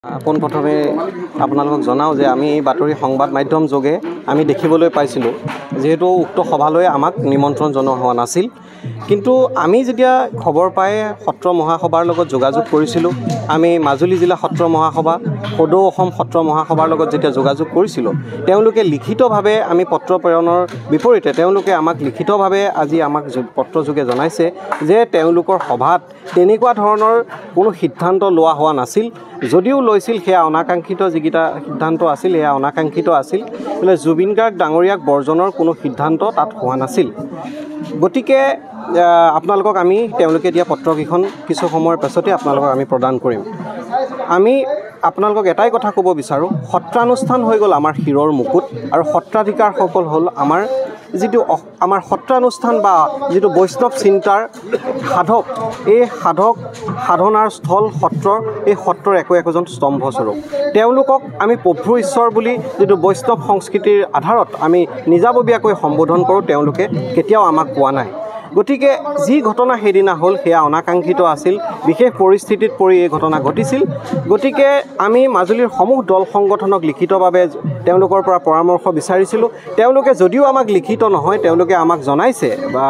পোনপ্ৰথমে আপোনালোকক জনাওঁ যে আমি এই বাতৰি সংবাদ মাধ্যম যোগে আমি দেখিবলৈ পাইছিলোঁ যেহেতু উক্ত সভালৈ আমাক নিমন্ত্ৰণ জনোৱা হোৱা নাছিল কিন্তু আমি যেতিয়া খবৰ পাই সত্ৰ মহাসভাৰ লগত যোগাযোগ কৰিছিলোঁ আমি মাজুলী জিলা সত্ৰ মহাসভা সদৌ অসম সত্ৰ মহাসভাৰ লগত যেতিয়া যোগাযোগ কৰিছিলোঁ তেওঁলোকে লিখিতভাৱে আমি পত্ৰ প্ৰেৰণৰ বিপৰীতে তেওঁলোকে আমাক লিখিতভাৱে আজি আমাক পত্ৰযোগে জনাইছে যে তেওঁলোকৰ সভাত তেনেকুৱা ধৰণৰ কোনো সিদ্ধান্ত লোৱা হোৱা নাছিল যদিও লৈছিল সেয়া অনাকাংক্ষিত যিকেইটা সিদ্ধান্ত আছিল সেয়া অনাকাংক্ষিত আছিল বোলে জুবিন গাৰ্গ ডাঙৰীয়াক বৰ্জনৰ কোনো সিদ্ধান্ত তাত হোৱা নাছিল গতিকে আপোনালোকক আমি তেওঁলোকে দিয়া পত্ৰকেইখন কিছু সময়ৰ পাছতে আপোনালোকক আমি প্ৰদান কৰিম আমি আপোনালোকক এটাই কথা ক'ব বিচাৰোঁ সত্ৰানুষ্ঠান হৈ গ'ল আমাৰ শিৰৰ মুকুট আৰু সত্ৰাধিকাৰসকল হ'ল যিটো আমাৰ সত্ৰানুষ্ঠান বা যিটো বৈষ্ণৱ চিন্তাৰ সাধক এই সাধনাৰ স্থল সত্ৰৰ এই সত্ৰৰ একোজন স্তম্ভস্বৰূপ তেওঁলোকক আমি প্ৰভু ঈশ্বৰ বুলি যিটো বৈষ্ণৱ সংস্কৃতিৰ আধাৰত আমি নিজাববীয়াকৈ সম্বোধন কৰোঁ তেওঁলোকে কেতিয়াও আমাক কোৱা নাই গতিকে যি ঘটনা সেইদিনা হ'ল সেয়া অনাকাংক্ষিত আছিল বিশেষ পৰিস্থিতিত পৰি এই ঘটনা ঘটিছিল গতিকে আমি মাজুলীৰ সমূহ দল সংগঠনক লিখিতভাৱে তেওঁলোকৰ পৰা পৰামৰ্শ বিচাৰিছিলোঁ তেওঁলোকে যদিও আমাক লিখিত নহয় তেওঁলোকে আমাক জনাইছে বা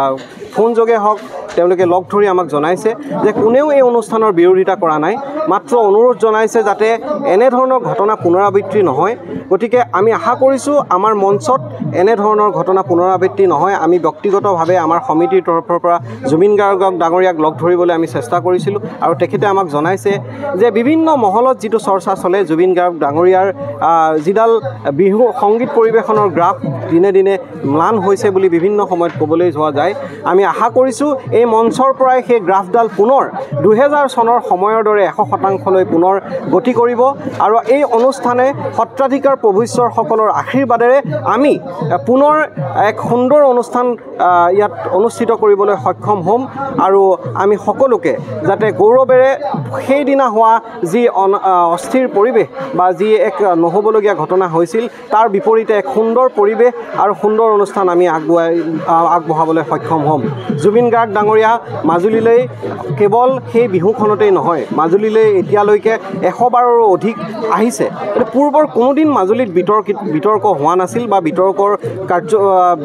ফোন যোগে হওক তেওঁলোকে লগ ধৰি আমাক জনাইছে যে কোনেও এই অনুষ্ঠানৰ বিৰোধিতা কৰা নাই মাত্ৰ অনুৰোধ জনাইছে যাতে এনেধৰণৰ ঘটনা পুনৰাবৃত্তি নহয় গতিকে আমি আশা কৰিছোঁ আমাৰ মঞ্চত এনেধৰণৰ ঘটনা পুনৰাবৃত্তি নহয় আমি ব্যক্তিগতভাৱে আমাৰ সমিতিৰ তৰফৰ পৰা জুবিন গাৰ্গ ডাঙৰীয়াক লগ ধৰিবলৈ আমি চেষ্টা কৰিছিলোঁ আৰু তেখেতে আমাক জনাইছে যে বিভিন্ন মহলত যিটো চৰ্চা চলে জুবিন গাৰ্গ ডাঙৰীয়াৰ যিডাল বিহু সংগীত পৰিৱেশনৰ গ্ৰাফ দিনে দিনে ম্লান হৈছে বুলি বিভিন্ন সময়ত ক'বলৈ যোৱা যায় আমি আশা কৰিছোঁ এই মঞ্চৰ পৰাই সেই গ্ৰাফডাল পুনৰ 2000 চনৰ সময়ৰ দৰে 100%লৈ পুনৰ গতি কৰিব আৰু এই অনুষ্ঠানে সত্ৰাধিকাৰ প্ৰভু ঈশ্বৰসকলৰ আশীৰ্বাদেৰে আমি পুনৰ এক সুন্দৰ অনুষ্ঠান ইয়াত অনুষ্ঠিত কৰিবলৈ সক্ষম হ'ম আৰু আমি সকলোকে যাতে গৌৰৱেৰে সেইদিনা হোৱা যি অস্থিৰ পৰিৱেশ বা যি এক নহ'বলগীয়া ঘটনা হৈছিল তাৰ বিপৰীতে এক সুন্দৰ পৰিৱেশ আৰু সুন্দৰ অনুষ্ঠান আমি আগবঢ়াবলৈ সক্ষম হ'ম জুবিন গাৰ্গ ডাঙৰীয়া মাজুলীলৈ কেৱল সেই বিহুখনতেই নহয় মাজুলীলৈ এতিয়ালৈকে 100 বাৰৰো অধিক আহিছে পূৰ্বৰ কোনোদিন মাজুলীত বিতৰ্ক হোৱা নাছিল বা বিতৰ্কৰ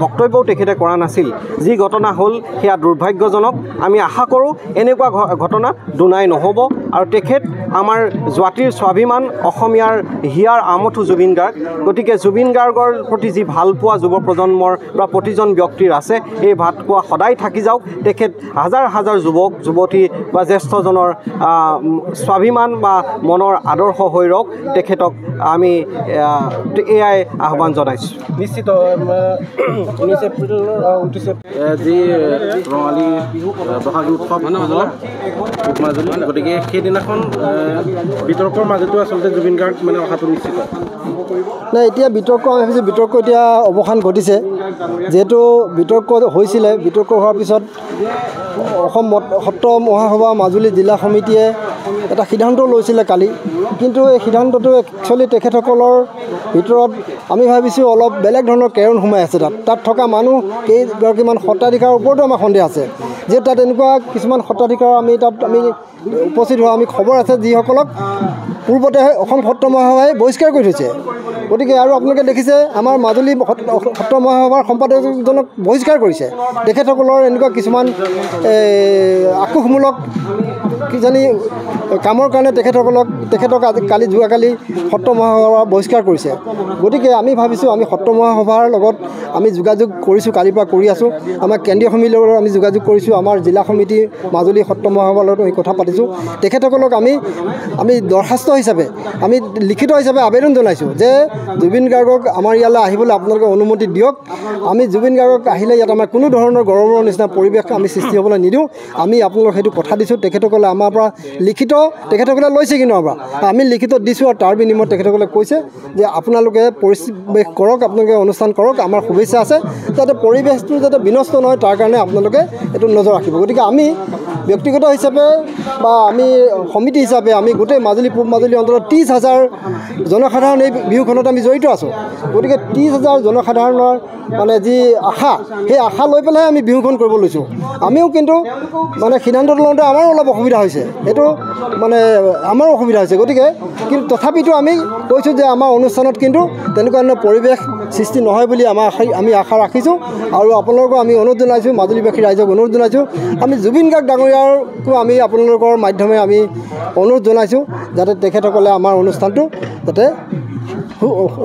বক্তব্যও তেখেতে কৰা নাছিল যি ঘটনা হ'ল সেয়া দুৰ্ভাগ্যজনক আমি আশা কৰোঁ এনেকুৱা ঘটনা দুনাই নহ'ব আৰু তেখেত আমাৰ জাতিৰ স্বাভিমান অসমীয়াৰ হিয়াৰ আমঠু জুবিন গাৰ্গ গতিকে জুবিন গাৰ্গৰ প্ৰতি যি ভালপোৱা যুৱ প্ৰজন্মৰ বা প্ৰতিজন ব্যক্তিৰ আছে এই ভালপোৱা সদায় থাকি যাওক তেখেত হাজাৰ হাজাৰ যুৱক যুৱতী বা জ্যেষ্ঠজনৰ স্বাভিমান বা মনৰ আদৰ্শ হৈ ৰওক তেখেতক আমি এয়াই আহ্বান জনাইছোঁ নিশ্চিত 19 এপ্ৰিলৰ 29 যি ৰঙালী বহাগী উৎসৱ মাজুলী গতিকে সেইদিনাখন বিতৰ্কৰ মাজতো আচলতে জুবিন গাৰ্গ মানে অহাটো নিশ্চিত নাই এতিয়া বিতৰ্ক আমি ভাবিছোঁ বিতৰ্ক এতিয়া অৱসান ঘটিছে যিহেতু বিতৰ্ক হৈছিলে বিতৰ্ক হোৱাৰ পিছত অসম সত্ৰ মহাসভা মাজুলী জিলা সমিতিয়ে এটা সিদ্ধান্ত লৈছিলে কালি কিন্তু এই সিদ্ধান্তটো একচুৱেলি তেখেতসকলৰ ভিতৰত আমি ভাবিছোঁ অলপ বেলেগ ধৰণৰ কেৰণ সোমাই আছে তাত থকা মানুহ কেইগৰাকীমান সত্ৰাধিকাৰৰ ওপৰতো আমাৰ সন্দেহ আছে যিহেতু তাত এনেকুৱা কিছুমান সত্ৰাধিকাৰ আমি উপস্থিত হোৱা আমি খবৰ আছে যিসকলক পূৰ্বতে অসম সত্ৰ মহাসভাই বহিষ্কাৰ কৰি থৈছে গতিকে আৰু আপোনালোকে দেখিছে আমাৰ মাজুলী সত্ৰ মহাসভাৰ সম্পাদকজনক বহিষ্কাৰ কৰিছে তেখেতসকলৰ এনেকুৱা কিছুমান আক্ৰোশমূলক কিজানি কামৰ কাৰণে তেখেতক কালি যোৱাকালি সত্ৰ মহাসভা বহিষ্কাৰ কৰিছে গতিকে আমি ভাবিছোঁ আমি সত্ৰ মহাসভাৰ লগত আমি যোগাযোগ কৰিছোঁ কালিৰ পৰা কৰি আছোঁ আমাৰ কেন্দ্ৰীয় সমিতিৰ লগত আমি যোগাযোগ কৰিছোঁ আমাৰ জিলা সমিতি মাজুলী সত্ৰ মহাসভাৰ লগত আমি কথা পাতিছোঁ তেখেতসকলক আমি দৰখাস্ত হিচাপে আমি লিখিত হিচাপে আবেদন জনাইছোঁ যে জুবিন গাৰ্গক আমাৰ ইয়ালৈ আহিবলৈ আপোনালোকে অনুমতি দিয়ক আমি জুবিন গাৰ্গক আহিলে ইয়াত আমাৰ কোনো ধৰণৰ গৰমৰ নিচিনা পৰিৱেশ আমি সৃষ্টি হ'বলৈ নিদিওঁ আমি আপোনালোকক সেইটো কথা দিছোঁ তেখেতসকলে আমাৰ পৰা লিখিত তেখেতসকলে লৈছে কিন্তু আমাৰ পৰা আমি লিখিত দিছোঁ আৰু তাৰ বিনিময়ত তেখেতসকলে কৈছে যে আপোনালোকে পৰিৱেশ কৰক আপোনালোকে অনুষ্ঠান কৰক আমাৰ শুভেচ্ছা সমস্যা আছে যাতে পৰিৱেশটো যাতে বিনষ্ট নহয় তাৰ কাৰণে আপোনালোকে এইটো নজৰ ৰাখিব গতিকে আমি ব্যক্তিগত হিচাপে বা আমি সমিতি হিচাপে আমি গোটেই মাজুলী পূব মাজুলী অঞ্চলত 30,000 জনসাধাৰণ এই বিহুখনত আমি জড়িত আছোঁ গতিকে 30,000 জনসাধাৰণৰ মানে যি আশা সেই আশা লৈ পেলাই আমি বিহুখন কৰিব লৈছোঁ আমিও কিন্তু মানে সিদ্ধান্ত লওঁতে আমাৰো অলপ অসুবিধা হৈছে এইটো মানে আমাৰো অসুবিধা হৈছে গতিকে কিন্তু তথাপিতো আমি কৈছোঁ যে আমাৰ অনুষ্ঠানত কিন্তু তেনেকুৱা ধৰণৰ পৰিৱেশ সৃষ্টি নহয় বুলি আমি আশা ৰাখিছোঁ আৰু আপোনালোকক আমি অনুৰোধ জনাইছোঁ মাজুলীবাসী ৰাইজক অনুৰোধ জনাইছোঁ আমি জুবিন গাৰ্গ ডাঙৰীয়াকো আমি আপোনালোকৰ মাধ্যমে আমি অনুৰোধ জনাইছোঁ যাতে তেখেতসকলে আমাৰ অনুষ্ঠানটো যাতে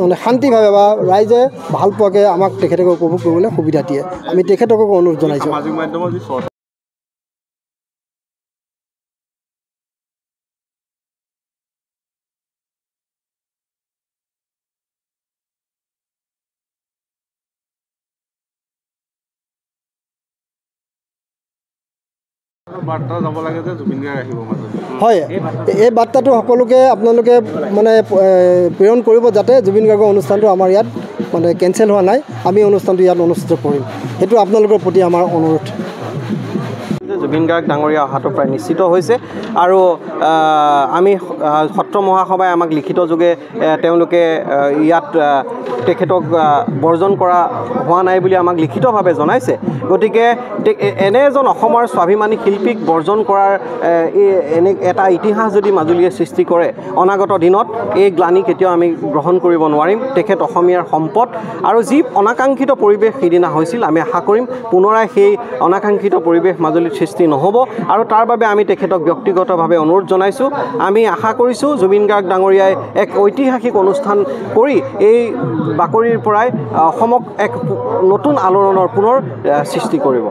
মানে শান্তিভাৱে বা ৰাইজে ভাল পোৱাকৈ আমাক তেখেতক উপভোগ কৰিবলৈ সুবিধা দিয়ে আমি তেখেতকো অনুৰোধ জনাইছোঁ হয় এই বাৰ্তাটো সকলোকে আপোনালোকে মানে প্ৰেৰণ কৰিব যাতে জুবিন গাৰ্গৰ অনুষ্ঠানটো আমাৰ ইয়াত মানে কেঞ্চেল হোৱা নাই আমি অনুষ্ঠানটো ইয়াত অনুষ্ঠিত কৰিম সেইটো আপোনালোকৰ প্ৰতি আমাৰ অনুৰোধ জুবিন গাৰ্গ ডাঙৰীয়া অহাটো প্ৰায় নিশ্চিত হৈছে আৰু আমি সত্ৰ মহাসভাই আমাক লিখিত যোগে তেওঁলোকে ইয়াত তেখেতক বৰ্জন কৰা হোৱা নাই বুলি আমাক লিখিতভাৱে জনাইছে গতিকে এনে এজন অসমৰ স্বাভিমানী শিল্পীক বৰ্জন কৰাৰ এনে এটা ইতিহাস যদি মাজুলীয়ে সৃষ্টি কৰে অনাগত দিনত এই গ্লানি কেতিয়াও আমি গ্ৰহণ কৰিব নোৱাৰিম তেখেত অসমীয়াৰ সম্পদ আৰু যি অনাকাংক্ষিত পৰিৱেশ সিদিনা হৈছিল আমি আশা কৰিম পুনৰাই সেই অনাকাংক্ষিত পৰিৱেশ মাজুলীত সৃষ্টি নহ'ব আৰু তাৰ বাবে আমি তেখেতক ব্যক্তিগতভাৱে অনুৰোধ জনাইছোঁ আমি আশা কৰিছোঁ জুবিন গাৰ্গ ডাঙৰীয়াই এক ঐতিহাসিক অনুষ্ঠান কৰি এই বাকৰিৰ পৰাই অসমক এক নতুন আলোড়নৰ পুনৰ সৃষ্টি কৰিব